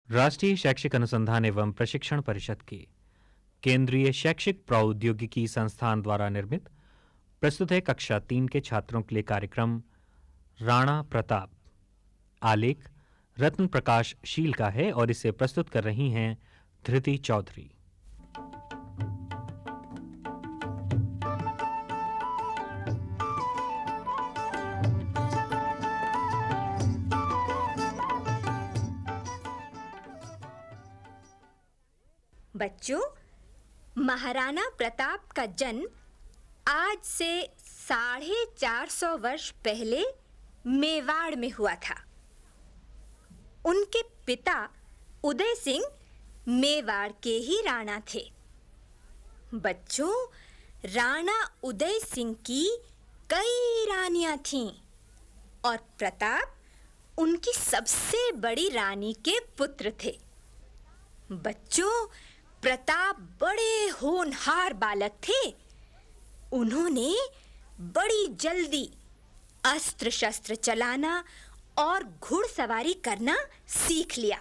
राष्ट्रीय शैक्षिक अनुसंधान एवं प्रशिक्षण परिषद के केंद्रीय शैक्षिक प्रौद्योगिकी संस्थान द्वारा निर्मित प्रस्तुत है कक्षा 3 के छात्रों के लिए कार्यक्रम राणा प्रताप। आलेख रत्न प्रकाश शील का है और इसे प्रस्तुत कर रही हैं धृति चौधरी। बच्चों, महाराणा प्रताप का जन्म आज से 450 वर्ष पहले मेवाड़ में हुआ था। उनके पिता उदय सिंह मेवाड़ के ही राणा थे। बच्चों, राणा उदय सिंह की कई रानियां थीं और प्रताप उनकी सबसे बड़ी रानी के पुत्र थे। बच्चों, प्रताप बड़े होनहार बालक थे। उन्होंने बड़ी जल्दी अस्त्र शस्त्र चलाना और घुड़सवारी करना सीख लिया।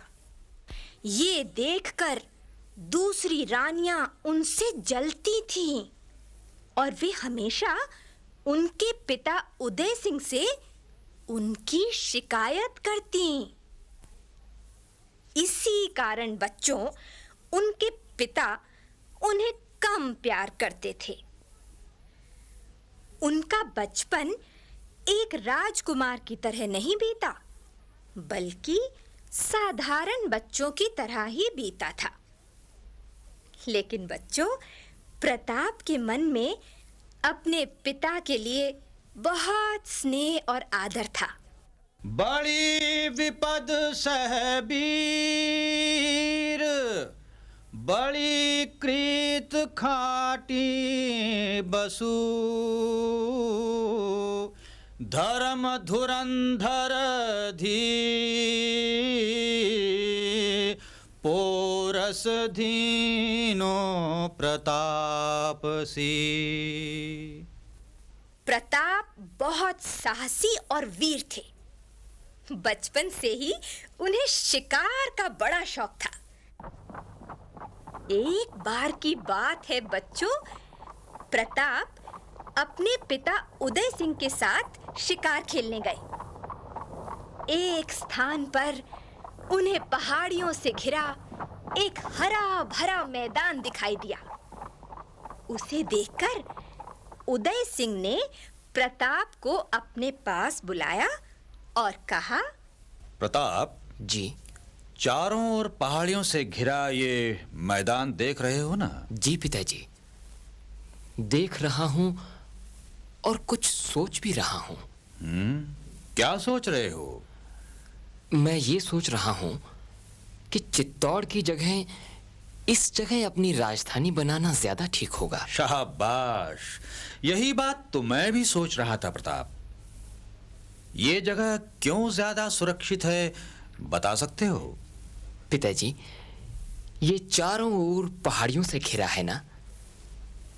ये देखकर दूसरी रानियां उनसे जलती थीं और वे हमेशा उनके पिता उदय सिंह से उनकी शिकायत करती। इसी कारण बच्चों, उनके पिता उन्हें कम प्यार करते थे। उनका बचपन एक राजकुमार की तरह नहीं बीता, बल्कि साधारण बच्चों की तरह ही बीता था। लेकिन बच्चों, प्रताप के मन में अपने पिता के लिए बहुत स्नेह और आदर था। बड़ी विपद सह वीर, बड़ी कृत खाटी बसु, धर्म धुरंधर धी, पोरस धीनो प्रताप सी। प्रताप बहुत साहसी और वीर थे। बचपन से ही उन्हें शिकार का बड़ा शौक था। एक बार की बात है बच्चों, प्रताप अपने पिता उदय सिंह के साथ शिकार खेलने गए। एक स्थान पर उन्हें पहाड़ियों से घिरा एक हरा भरा मैदान दिखाई दिया। उसे देखकर उदय सिंह ने प्रताप को अपने पास बुलाया और कहा, प्रताप जी। चारों ओर पहाड़ियों से घिरा ये मैदान देख रहे हो ना? जी पिताजी, देख रहा हूं और कुछ सोच भी रहा हूं। क्या सोच रहे हो? मैं ये सोच रहा हूं कि चित्तौड़ की जगह इस जगह अपनी राजधानी बनाना ज्यादा ठीक होगा। शाबाश, यही बात तो मैं भी सोच रहा था प्रताप। ये जगह क्यों ज्यादा सुरक्षित है, बता सकते हो? पिताजी, ये चारों ओर पहाड़ियों से घिरा है ना,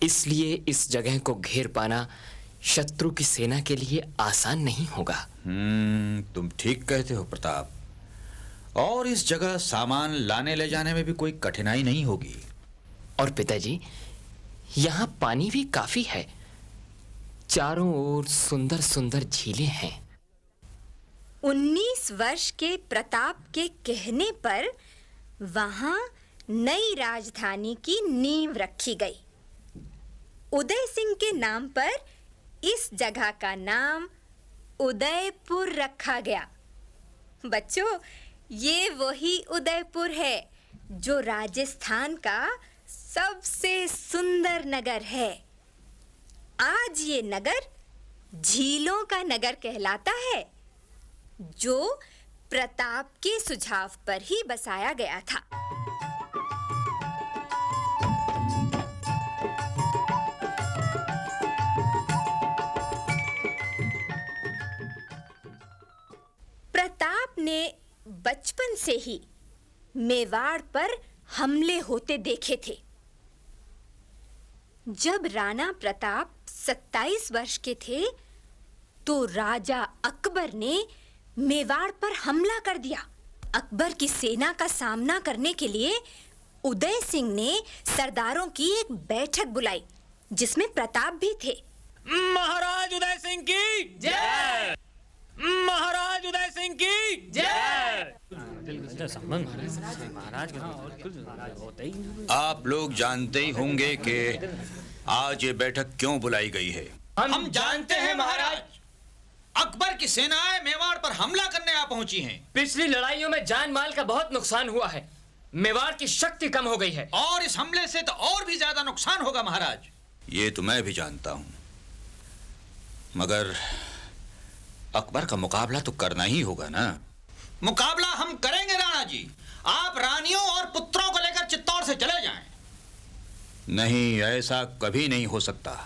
इसलिए इस जगह को घेर पाना शत्रु की सेना के लिए आसान नहीं होगा। तुम ठीक कहते हो प्रताप। और इस जगह सामान लाने ले जाने में भी कोई कठिनाई नहीं होगी। और पिताजी, यहाँ पानी भी काफी है। चारों ओर सुंदर सुंदर झीलें हैं। 19 वर्ष के प्रताप के कहने पर वहां नई राजधानी की नींव रखी गई। उदय सिंह के नाम पर इस जगह का नाम उदयपुर रखा गया। बच्चों, ये वही उदयपुर है जो राजस्थान का सबसे सुंदर नगर है। आज ये नगर झीलों का नगर कहलाता है, जो प्रताप के सुझाव पर ही बसाया गया था। प्रताप ने बचपन से ही मेवाड़ पर हमले होते देखे थे। जब राणा प्रताप 27 वर्ष के थे, तो राजा अकबर ने मेवाड़ पर हमला कर दिया। अकबर की सेना का सामना करने के लिए उदय सिंह ने सरदारों की एक बैठक बुलाई जिसमें प्रताप भी थे। महाराज उदय सिंह की जय। महाराज उदय सिंह की जय। आप लोग जानते ही होंगे कि आज ये बैठक क्यों बुलाई गई है। हम जानते हैं महाराज। अकबर की सेनाएं मेवाड़ पर हमला करने आ पहुंची हैं। पिछली लड़ाइयों में जान माल का बहुत नुकसान हुआ है। मेवाड़ की शक्ति कम हो गई है और इस हमले से तो और भी ज्यादा नुकसान होगा महाराज। ये तो मैं भी जानता हूं, मगर अकबर का मुकाबला तो करना ही होगा ना। मुकाबला हम करेंगे राणा जी। आप रानियों और पुत्रों को लेकर चित्तौड़ से चले जाएं। नहीं, ऐसा कभी नहीं हो सकता।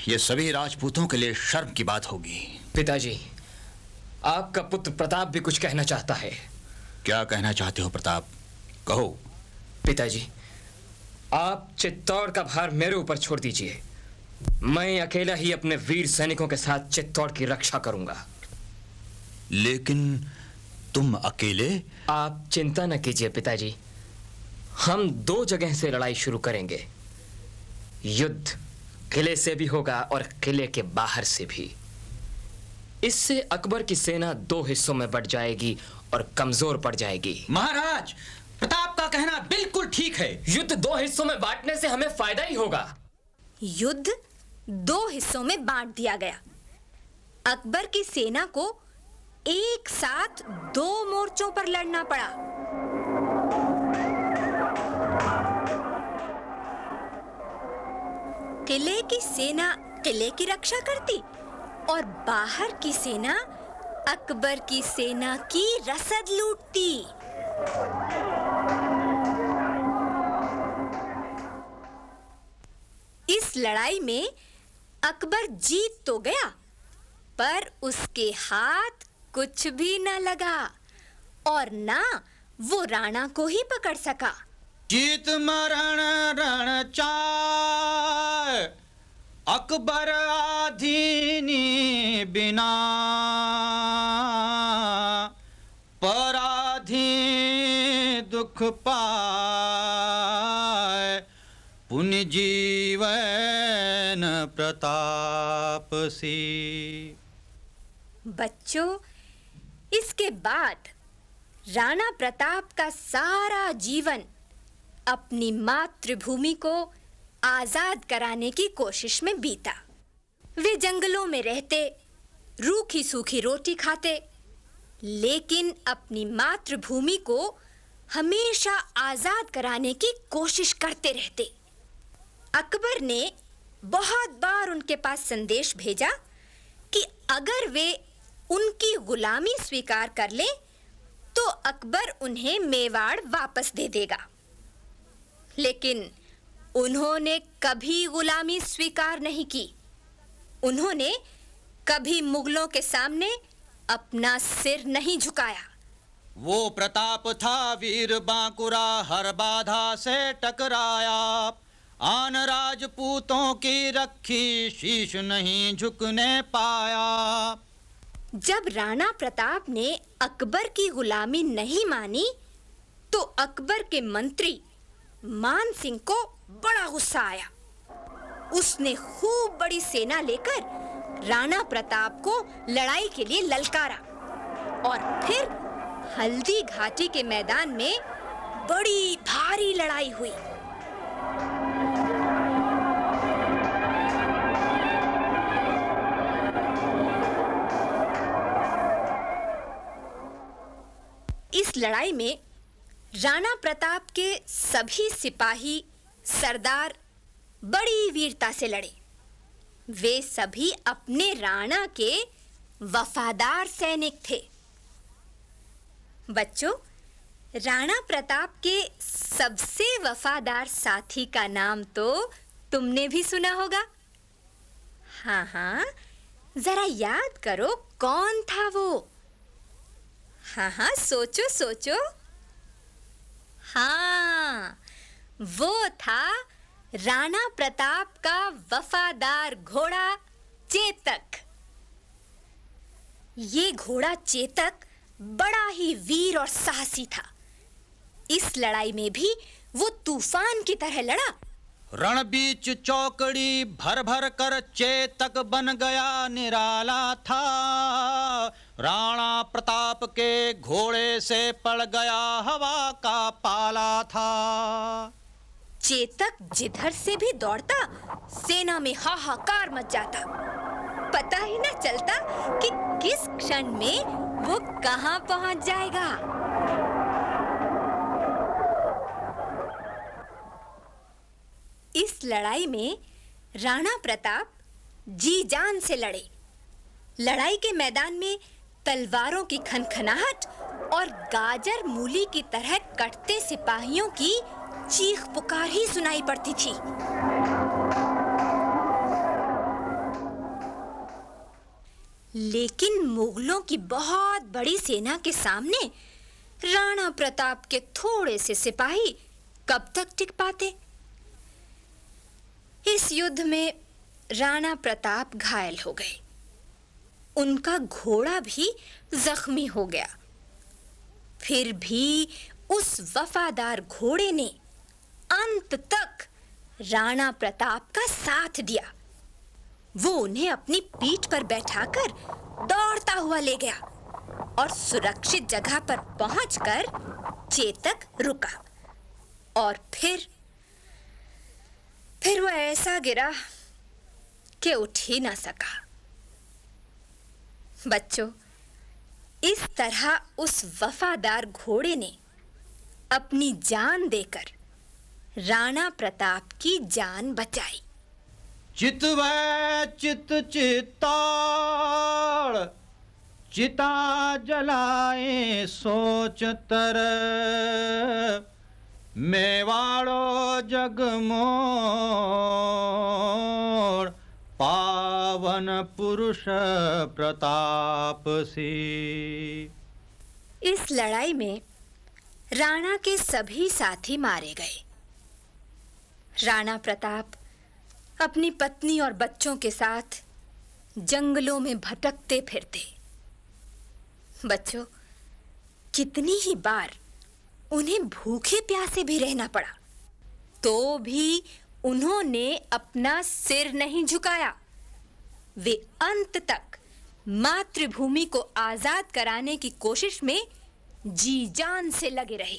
ये सभी राजपूतों के लिए शर्म की बात होगी। पिताजी, आपका पुत्र प्रताप भी कुछ कहना चाहता है। क्या कहना चाहते हो प्रताप, कहो। पिताजी, आप चित्तौड़ का भार मेरे ऊपर छोड़ दीजिए। मैं अकेला ही अपने वीर सैनिकों के साथ चित्तौड़ की रक्षा करूंगा। लेकिन तुम अकेले? आप चिंता न कीजिए पिताजी, हम 2 जगह से लड़ाई शुरू करेंगे। युद्ध किले से भी होगा और किले के बाहर से भी। इससे अकबर की सेना 2 हिस्सों में बट जाएगी और कमजोर पड़ जाएगी। महाराज, प्रताप का कहना बिल्कुल ठीक है। युद्ध 2 हिस्सों में बांटने से हमें फायदा ही होगा। युद्ध 2 हिस्सों में बांट दिया गया। अकबर की सेना को एक साथ 2 मोर्चों पर लड़ना पड़ा। किले की सेना किले की रक्षा करती और बाहर की सेना अकबर की सेना की रसद लूटती। इस लड़ाई में अकबर जीत तो गया, पर उसके हाथ कुछ भी न लगा और ना वो राणा को ही पकड़ सका। जीत मरण रण चाय, अकबर आधीनी बिना, पराधी दुख पाए, पुण्य जीवन प्रताप सी। बच्चों, इसके बाद राणा प्रताप का सारा जीवन अपनी मातृभूमि को आजाद कराने की कोशिश में बीता। वे जंगलों में रहते, रूखी सूखी रोटी खाते, लेकिन अपनी मातृभूमि को हमेशा आजाद कराने की कोशिश करते रहते। अकबर ने बहुत बार उनके पास संदेश भेजा कि अगर वे उनकी गुलामी स्वीकार कर लें तो अकबर उन्हें मेवाड़ वापस दे देगा, लेकिन उन्होंने कभी गुलामी स्वीकार नहीं की। उन्होंने कभी मुगलों के सामने अपना सिर नहीं झुकाया। वो प्रताप था वीर बांकुरा, हर बाधा से टकराया, आन राजपूतों की रखी शीश नहीं झुकने पाया। जब राणा प्रताप ने अकबर की गुलामी नहीं मानी तो अकबर के मंत्री मान सिंह को बड़ा गुस्सा आया। उसने खूब बड़ी सेना लेकर राणा प्रताप को लड़ाई के लिए ललकारा और फिर हल्दी घाटी के मैदान में बड़ी भारी लड़ाई हुई। इस लड़ाई में राणा प्रताप के सभी सिपाही सरदार बड़ी वीरता से लड़े। वे सभी अपने राणा के वफादार सैनिक थे। बच्चों, राणा प्रताप के सबसे वफादार साथी का नाम तो तुमने भी सुना होगा। हाँ, जरा याद करो, कौन था वो? हाँ, सोचो सोचो। हाँ, वो था राणा प्रताप का वफादार घोड़ा चेतक। ये घोड़ा चेतक बड़ा ही वीर और साहसी था। इस लड़ाई में भी वो तूफान की तरह लड़ा। रण बीच चौकड़ी भर भर कर चेतक बन गया निराला था। राणा प्रताप के घोड़े से पड़ गया हवा का पाला था। चेतक जिधर से भी दौड़ता, सेना में हाहाकार मच जाता। पता ही न चलता कि किस क्षण में वो कहां पहुंच जाएगा। इस लड़ाई में राणा प्रताप जी जान से लड़े। लड़ाई के मैदान में तलवारों की खनखनाहट और गाजर मूली की तरह कटते सिपाहियों की चीख पुकार ही सुनाई पड़ती थी। लेकिन मुगलों की बहुत बड़ी सेना के सामने राणा प्रताप के थोड़े से सिपाही कब तक टिक पाते? इस युद्ध में राणा प्रताप घायल हो गए। उनका घोड़ा भी जख्मी हो गया। फिर भी उस वफादार घोड़े ने अंत तक राणा प्रताप का साथ दिया। वो उन्हें अपनी पीठ पर बैठाकर दौड़ता हुआ ले गया और सुरक्षित जगह पर पहुंचकर चेतक रुका। और फिर वो ऐसा गिरा कि उठ ही ना सका। बच्चों, इस तरह उस वफादार घोड़े ने अपनी जान देकर राणा प्रताप की जान बचाई। चितवै चित चित्तौड़, चिता जलाए सोच तर, मेवाड़ो जगमोड़, पावन पुरुष प्रताप सी। इस लड़ाई में राणा के सभी साथी मारे गए। राणा प्रताप अपनी पत्नी और बच्चों के साथ जंगलों में भटकते फिरते। बच्चों, कितनी ही बार उन्हें भूखे प्यासे भी रहना पड़ा, तो भी उन्होंने अपना सिर नहीं झुकाया। वे अंत तक मातृभूमि को आजाद कराने की कोशिश में जी जान से लगे रहे।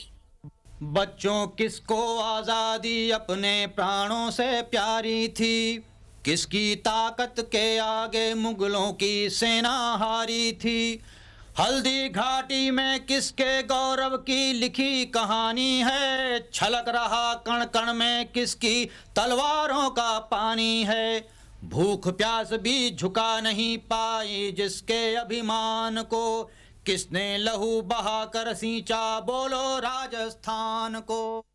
बच्चों, किसको आजादी अपने प्राणों से प्यारी थी? किसकी ताकत के आगे मुगलों की सेना हारी थी? हल्दी घाटी में किसके गौरव की लिखी कहानी है? छलक रहा कण कण में किसकी तलवारों का पानी है? भूख प्यास भी झुका नहीं पाई जिसके अभिमान को, किसने लहू बहाकर सींचा बोलो राजस्थान को।